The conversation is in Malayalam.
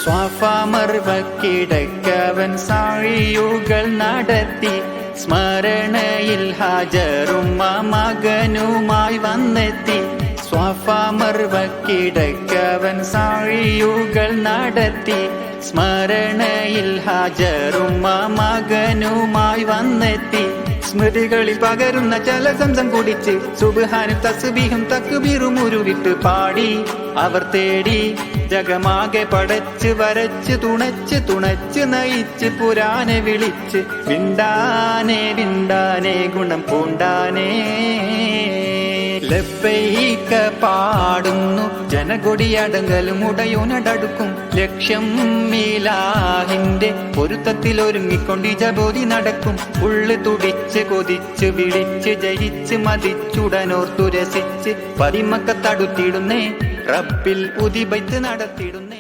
സ്വാഫാ മർവക്കിടക്കവൻ സാഴിയുകൾ നടത്തി സ്മരണയിൽ ഹാജറുമ്മ മകനുമായി വന്നെത്തി. സ്വാഫാ മർവക്കിടക്കവൻ സാഴിയുകൾ നടത്തി സ്മരണയിൽ ഹാജറുമ്മ മകനുമായി വന്നെത്തി. സ്മൃതികളിൽ പകരുന്ന ജലസംസം കുടിച്ച് സുബ്ഹാനും തസ്ബീഹും തക്ബീറും ഉരുവിട്ട് പാടി അവർ തേടി ജഗമാകെ പടച്ച് വരച്ച് തുണച്ച് നയിച്ച് പുരാനെ വിളിച്ച് വിണ്ടാനെ ഗുണം പൂണ്ടാനേ. ലബ്ബൈക പാടുന്നു ജനകൊടിയടങ്ങലും ഉടയോനടടുക്കും ലക്ഷ്യം മീലാഹിന്റെ പൊരുത്തത്തിൽ ഒരുങ്ങിക്കൊണ്ട് ജബോധി നടക്കും. ഉള്ളു തുടിച്ച് കൊതിച്ച് വിളിച്ച് ജയിച്ച് മതിച്ചുടനോർത്തു രസിച്ച് പതിമക്കത്തടുത്തിടുന്നേ റബ്ബിൽ ഉദിബൈത്ത് നടത്തിടുന്നേ.